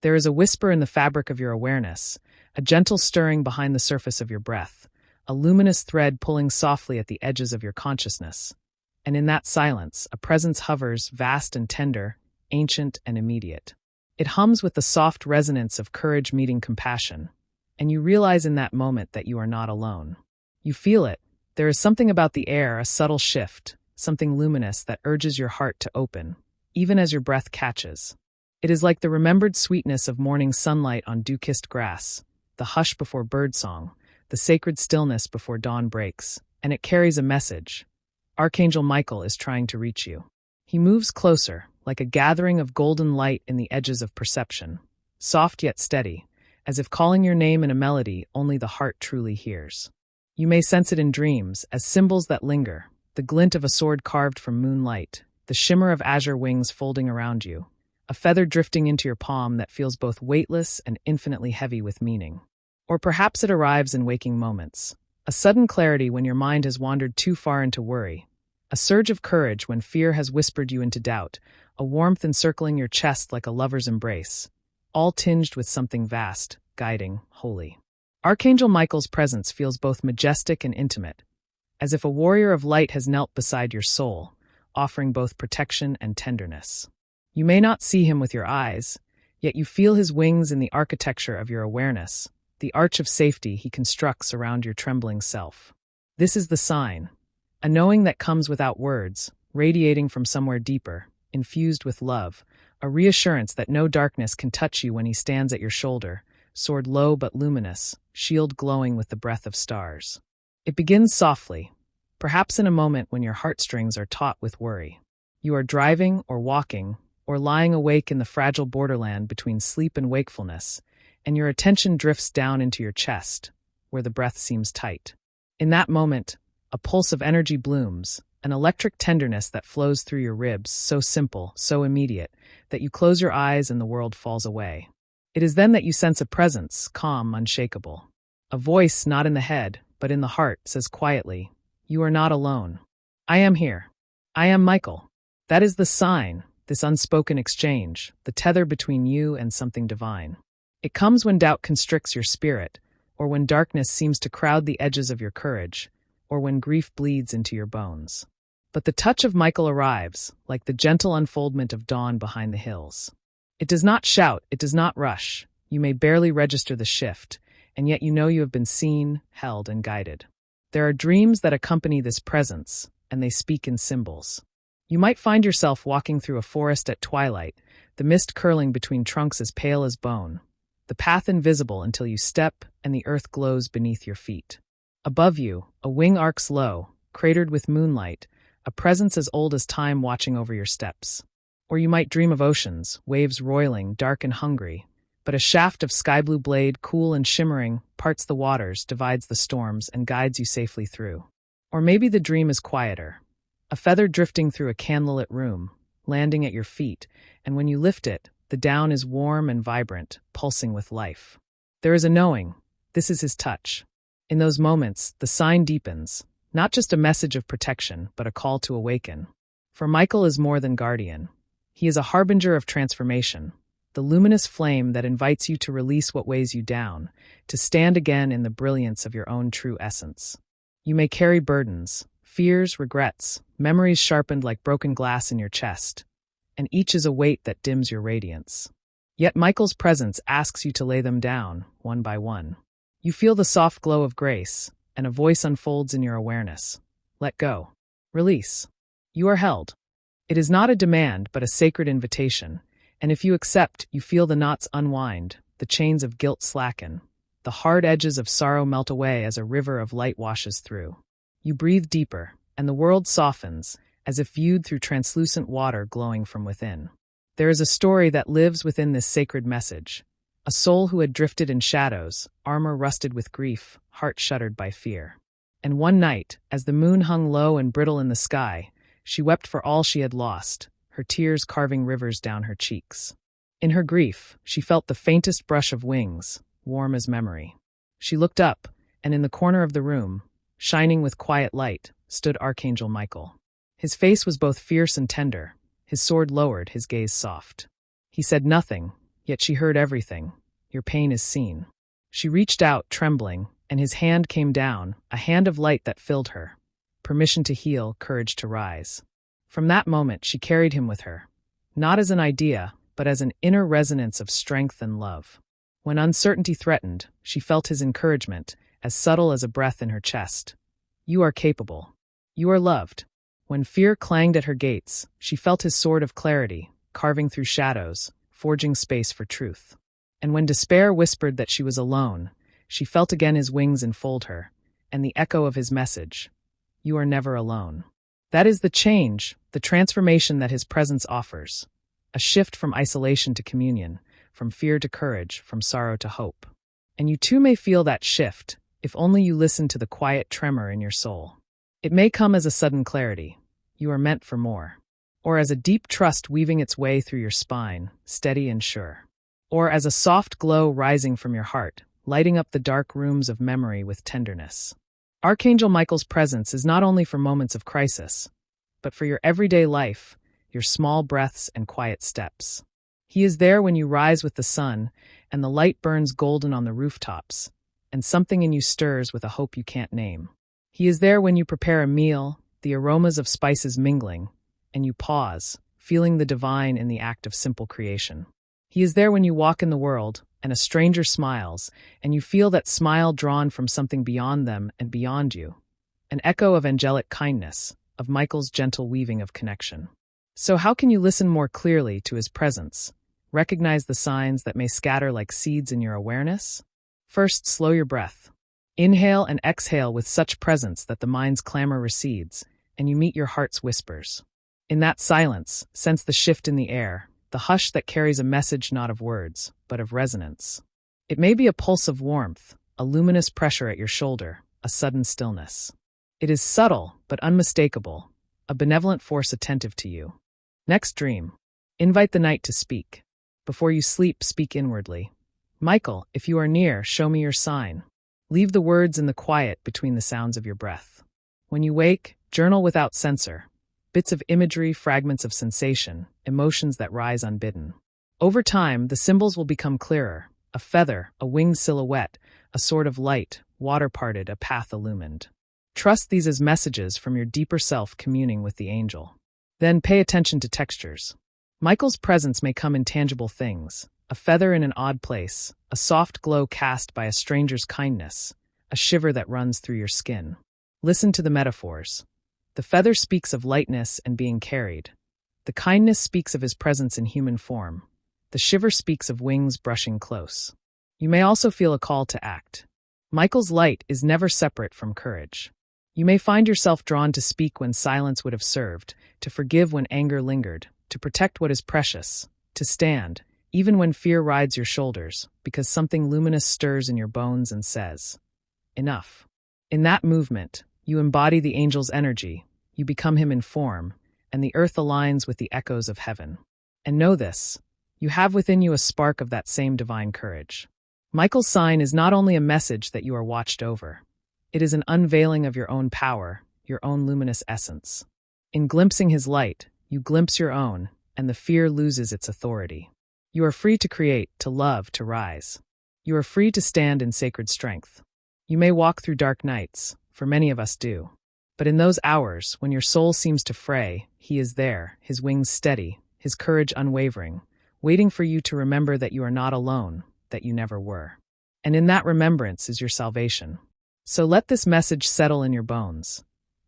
There is a whisper in the fabric of your awareness, a gentle stirring behind the surface of your breath, a luminous thread pulling softly at the edges of your consciousness. And in that silence, a presence hovers, vast and tender, ancient and immediate. It hums with the soft resonance of courage meeting compassion, and you realize in that moment that you are not alone. You feel it. There is something about the air, a subtle shift, something luminous that urges your heart to open, even as your breath catches. It is like the remembered sweetness of morning sunlight on dew-kissed grass, the hush before birdsong, the sacred stillness before dawn breaks, and it carries a message. Archangel Michael is trying to reach you. He moves closer, like a gathering of golden light in the edges of perception, soft yet steady, as if calling your name in a melody only the heart truly hears. You may sense it in dreams, as symbols that linger, the glint of a sword carved from moonlight, the shimmer of azure wings folding around you, a feather drifting into your palm that feels both weightless and infinitely heavy with meaning. Or perhaps it arrives in waking moments, a sudden clarity when your mind has wandered too far into worry, a surge of courage when fear has whispered you into doubt, a warmth encircling your chest like a lover's embrace, all tinged with something vast, guiding, holy. Archangel Michael's presence feels both majestic and intimate, as if a warrior of light has knelt beside your soul, offering both protection and tenderness. You may not see him with your eyes, yet you feel his wings in the architecture of your awareness, the arch of safety he constructs around your trembling self. This is the sign, a knowing that comes without words, radiating from somewhere deeper, infused with love, a reassurance that no darkness can touch you when he stands at your shoulder, sword low but luminous, shield glowing with the breath of stars. It begins softly, perhaps in a moment when your heartstrings are taut with worry. You are driving or walking, or lying awake in the fragile borderland between sleep and wakefulness, and your attention drifts down into your chest, where the breath seems tight. In that moment, a pulse of energy blooms, an electric tenderness that flows through your ribs, so simple, so immediate, that you close your eyes and the world falls away. It is then that you sense a presence, calm, unshakable. A voice, not in the head, but in the heart, says quietly, "You are not alone. I am here. I am Michael." That is the sign, this unspoken exchange, the tether between you and something divine. It comes when doubt constricts your spirit, or when darkness seems to crowd the edges of your courage, or when grief bleeds into your bones. But the touch of Michael arrives, like the gentle unfoldment of dawn behind the hills. It does not shout, it does not rush. You may barely register the shift, and yet you know you have been seen, held, and guided. There are dreams that accompany this presence, and they speak in symbols. You might find yourself walking through a forest at twilight, the mist curling between trunks as pale as bone, the path invisible until you step and the earth glows beneath your feet. Above you, a wing arcs low, cratered with moonlight, a presence as old as time watching over your steps. Or you might dream of oceans, waves roiling, dark and hungry, but a shaft of sky-blue blade, cool and shimmering, parts the waters, divides the storms, and guides you safely through. Or maybe the dream is quieter, a feather drifting through a candlelit room, landing at your feet, and when you lift it, the down is warm and vibrant, pulsing with life. There is a knowing, this is his touch. In those moments, the sign deepens, not just a message of protection, but a call to awaken. For Michael is more than guardian. He is a harbinger of transformation, the luminous flame that invites you to release what weighs you down, to stand again in the brilliance of your own true essence. You may carry burdens, fears, regrets, memories sharpened like broken glass in your chest, and each is a weight that dims your radiance. Yet Michael's presence asks you to lay them down, one by one. You feel the soft glow of grace, and a voice unfolds in your awareness. Let go. Release. You are held. It is not a demand, but a sacred invitation, and if you accept, you feel the knots unwind, the chains of guilt slacken, the hard edges of sorrow melt away as a river of light washes through. You breathe deeper, and the world softens, as if viewed through translucent water glowing from within. There is a story that lives within this sacred message. A soul who had drifted in shadows, armor rusted with grief, heart shuttered by fear. And one night, as the moon hung low and brittle in the sky, she wept for all she had lost, her tears carving rivers down her cheeks. In her grief, she felt the faintest brush of wings, warm as memory. She looked up, and in the corner of the room, shining with quiet light, stood Archangel Michael. His face was both fierce and tender, his sword lowered, his gaze soft. He said nothing, Yet she heard everything. Your pain is seen. She reached out, trembling, and his hand came down, a hand of light that filled her. Permission to heal, courage to rise. From that moment, she carried him with her, not as an idea, but as an inner resonance of strength and love. When uncertainty threatened, she felt his encouragement, as subtle as a breath in her chest. You are capable. You are loved. When fear clanged at her gates, she felt his sword of clarity, carving through shadows, forging space for truth. And when despair whispered that she was alone, she felt again his wings enfold her, and the echo of his message. You are never alone. That is the change, the transformation that his presence offers. A shift from isolation to communion, from fear to courage, from sorrow to hope. And you too may feel that shift, if only you listen to the quiet tremor in your soul. It may come as a sudden clarity. You are meant for more. Or as a deep trust weaving its way through your spine, steady and sure. Or as a soft glow rising from your heart, lighting up the dark rooms of memory with tenderness. Archangel Michael's presence is not only for moments of crisis, but for your everyday life, your small breaths and quiet steps. He is there when you rise with the sun, and the light burns golden on the rooftops, and something in you stirs with a hope you can't name. He is there when you prepare a meal, the aromas of spices mingling, and you pause, feeling the divine in the act of simple creation. He is there when you walk in the world, and a stranger smiles, and you feel that smile drawn from something beyond them and beyond you. An echo of angelic kindness, of Michael's gentle weaving of connection. So how can you listen more clearly to his presence? Recognize the signs that may scatter like seeds in your awareness? First, slow your breath. Inhale and exhale with such presence that the mind's clamor recedes, and you meet your heart's whispers. In that silence, sense the shift in the air, the hush that carries a message not of words, but of resonance. It may be a pulse of warmth, a luminous pressure at your shoulder, a sudden stillness. It is subtle, but unmistakable, a benevolent force attentive to you. Next, dream. Invite the night to speak. Before you sleep, speak inwardly. Michael, if you are near, show me your sign. Leave the words in the quiet between the sounds of your breath. When you wake, journal without censor. Bits of imagery, fragments of sensation, emotions that rise unbidden. Over time, the symbols will become clearer. A feather, a winged silhouette, a sword of light, water parted, a path illumined. Trust these as messages from your deeper self communing with the angel. Then pay attention to textures. Michael's presence may come in tangible things. A feather in an odd place, a soft glow cast by a stranger's kindness, a shiver that runs through your skin. Listen to the metaphors. The feather speaks of lightness and being carried. The kindness speaks of his presence in human form. The shiver speaks of wings brushing close. You may also feel a call to act. Michael's light is never separate from courage. You may find yourself drawn to speak when silence would have served, to forgive when anger lingered, to protect what is precious, to stand, even when fear rides your shoulders, because something luminous stirs in your bones and says, enough. In that movement, you embody the angel's energy, you become him in form, and the earth aligns with the echoes of heaven. And know this, you have within you a spark of that same divine courage. Michael's sign is not only a message that you are watched over. It is an unveiling of your own power, your own luminous essence. In glimpsing his light, you glimpse your own, and the fear loses its authority. You are free to create, to love, to rise. You are free to stand in sacred strength. You may walk through dark nights, for many of us do. But in those hours, when your soul seems to fray, he is there, his wings steady, his courage unwavering, waiting for you to remember that you are not alone, that you never were. And in that remembrance is your salvation. So let this message settle in your bones.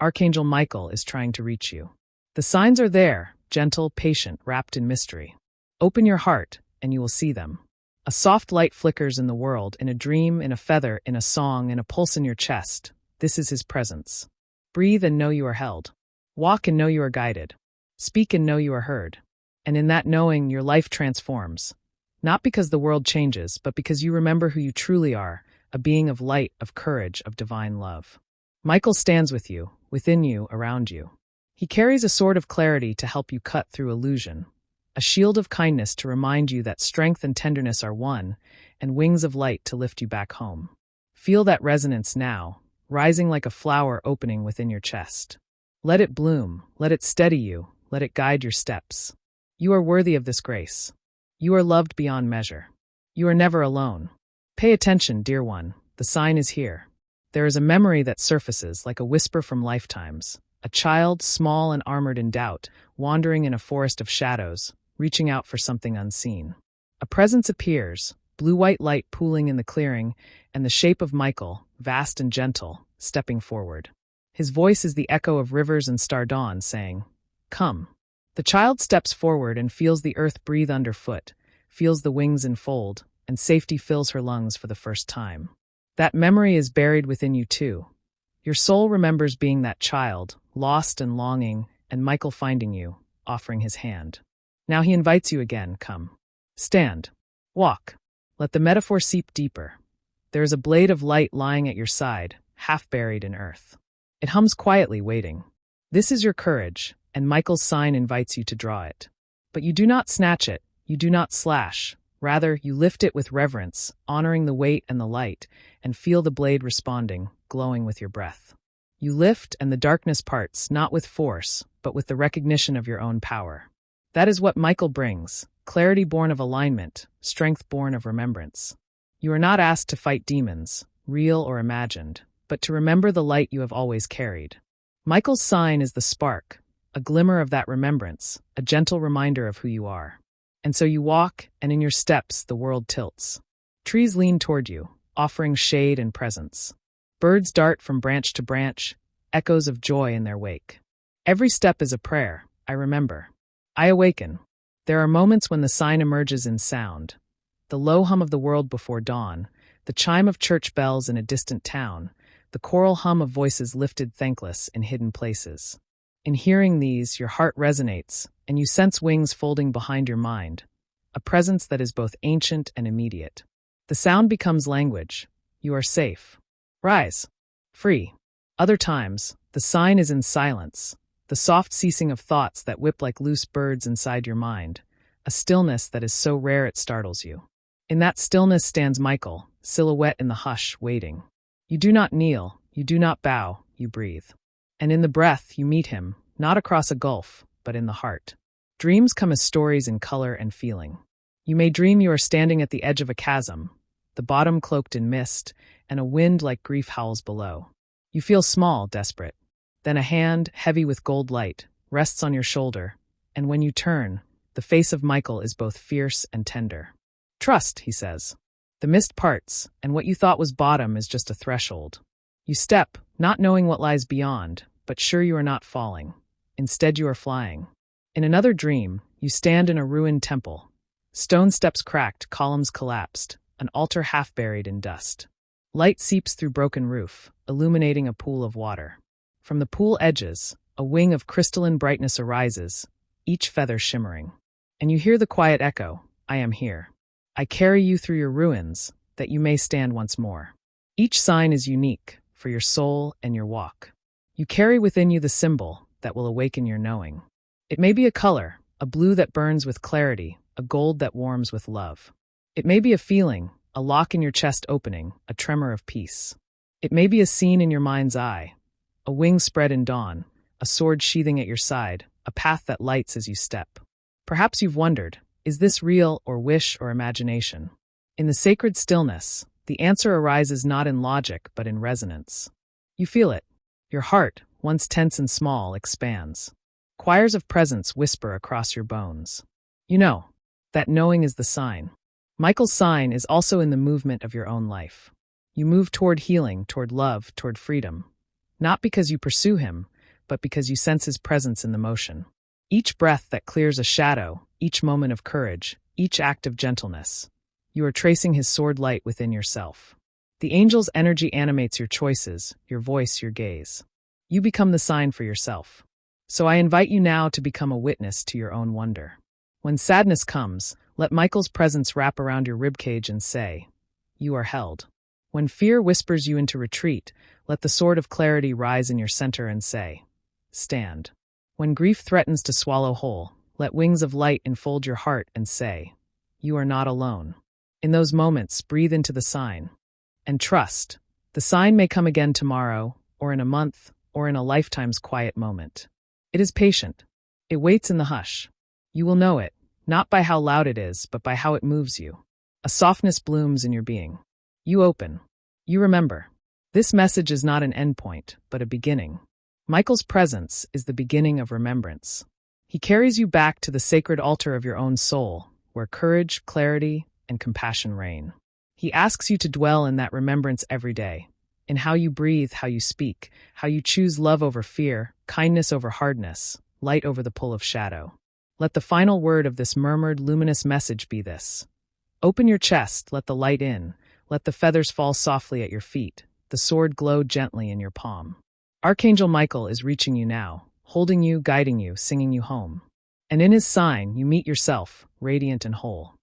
Archangel Michael is trying to reach you. The signs are there, gentle, patient, wrapped in mystery. Open your heart, and you will see them. A soft light flickers in the world, in a dream, in a feather, in a song, in a pulse in your chest. This is his presence. Breathe and know you are held. Walk and know you are guided. Speak and know you are heard. And in that knowing, your life transforms. Not because the world changes, but because you remember who you truly are, a being of light, of courage, of divine love. Michael stands with you, within you, around you. He carries a sword of clarity to help you cut through illusion, a shield of kindness to remind you that strength and tenderness are one, and wings of light to lift you back home. Feel that resonance now, rising like a flower opening within your chest. Let it bloom, let it steady you, let it guide your steps. You are worthy of this grace. You are loved beyond measure. You are never alone. Pay attention, dear one, the sign is here. There is a memory that surfaces like a whisper from lifetimes, a child, small and armored in doubt, wandering in a forest of shadows, reaching out for something unseen. A presence appears, blue-white light pooling in the clearing, and the shape of Michael, vast and gentle, stepping forward. His voice is the echo of rivers and star dawn, saying, "Come." The child steps forward and feels the earth breathe underfoot, feels the wings enfold, and safety fills her lungs for the first time. That memory is buried within you too. Your soul remembers being that child, lost and longing, and Michael finding you, offering his hand. Now he invites you again, come. Stand. Walk. Let the metaphor seep deeper. There is a blade of light lying at your side, half buried in earth. It hums quietly, waiting. This is your courage, and Michael's sign invites you to draw it. But you do not snatch it, you do not slash. Rather, you lift it with reverence, honoring the weight and the light, and feel the blade responding, glowing with your breath. You lift, and the darkness parts, not with force, but with the recognition of your own power. That is what Michael brings, clarity born of alignment, strength born of remembrance. You are not asked to fight demons, real or imagined, but to remember the light you have always carried. Michael's sign is the spark, a glimmer of that remembrance, a gentle reminder of who you are. And so you walk, and in your steps the world tilts. Trees lean toward you, offering shade and presence. Birds dart from branch to branch, echoes of joy in their wake. Every step is a prayer, I remember. I awaken. There are moments when the sign emerges in sound. The low hum of the world before dawn, the chime of church bells in a distant town, the choral hum of voices lifted thankless in hidden places. In hearing these, your heart resonates, and you sense wings folding behind your mind, a presence that is both ancient and immediate. The sound becomes language. You are safe. Rise. Free. Other times, the sign is in silence, the soft ceasing of thoughts that whip like loose birds inside your mind, a stillness that is so rare it startles you. In that stillness stands Michael, silhouette in the hush, waiting. You do not kneel, you do not bow, you breathe. And in the breath, you meet him, not across a gulf, but in the heart. Dreams come as stories in color and feeling. You may dream you are standing at the edge of a chasm, the bottom cloaked in mist, and a wind like grief howls below. You feel small, desperate. Then a hand, heavy with gold light, rests on your shoulder, and when you turn, the face of Michael is both fierce and tender. Trust, he says. The mist parts, and what you thought was bottom is just a threshold. You step, not knowing what lies beyond, but sure you are not falling. Instead, you are flying. In another dream, you stand in a ruined temple. Stone steps cracked, columns collapsed, an altar half buried in dust. Light seeps through broken roof, illuminating a pool of water. From the pool edges, a wing of crystalline brightness arises, each feather shimmering. And you hear the quiet echo, I am here. I carry you through your ruins, that you may stand once more. Each sign is unique, for your soul and your walk. You carry within you the symbol that will awaken your knowing. It may be a color, a blue that burns with clarity, a gold that warms with love. It may be a feeling, a lock in your chest opening, a tremor of peace. It may be a scene in your mind's eye, a wing spread in dawn, a sword sheathing at your side, a path that lights as you step. Perhaps you've wondered, is this real or wish or imagination? In the sacred stillness, the answer arises not in logic but in resonance. You feel it. Your heart, once tense and small, expands. Choirs of presence whisper across your bones. You know, that knowing is the sign. Michael's sign is also in the movement of your own life. You move toward healing, toward love, toward freedom. Not because you pursue him, but because you sense his presence in the motion. Each breath that clears a shadow, each moment of courage, each act of gentleness. You are tracing his sword light within yourself. The angel's energy animates your choices, your voice, your gaze. You become the sign for yourself. So I invite you now to become a witness to your own wonder. When sadness comes, let Michael's presence wrap around your ribcage and say, you are held. When fear whispers you into retreat, let the sword of clarity rise in your center and say, stand. When grief threatens to swallow whole, let wings of light enfold your heart and say, you are not alone. In those moments, breathe into the sign. And trust, the sign may come again tomorrow, or in a month, or in a lifetime's quiet moment. It is patient. It waits in the hush. You will know it, not by how loud it is, but by how it moves you. A softness blooms in your being. You open. You remember. This message is not an endpoint, but a beginning. Michael's presence is the beginning of remembrance. He carries you back to the sacred altar of your own soul, where courage, clarity, and compassion reign. He asks you to dwell in that remembrance every day, in how you breathe, how you speak, how you choose love over fear, kindness over hardness, light over the pull of shadow. Let the final word of this murmured, luminous message be this. Open your chest, let the light in, let the feathers fall softly at your feet, the sword glow gently in your palm. Archangel Michael is reaching you now, holding you, guiding you, singing you home. And in his sign, you meet yourself, radiant and whole.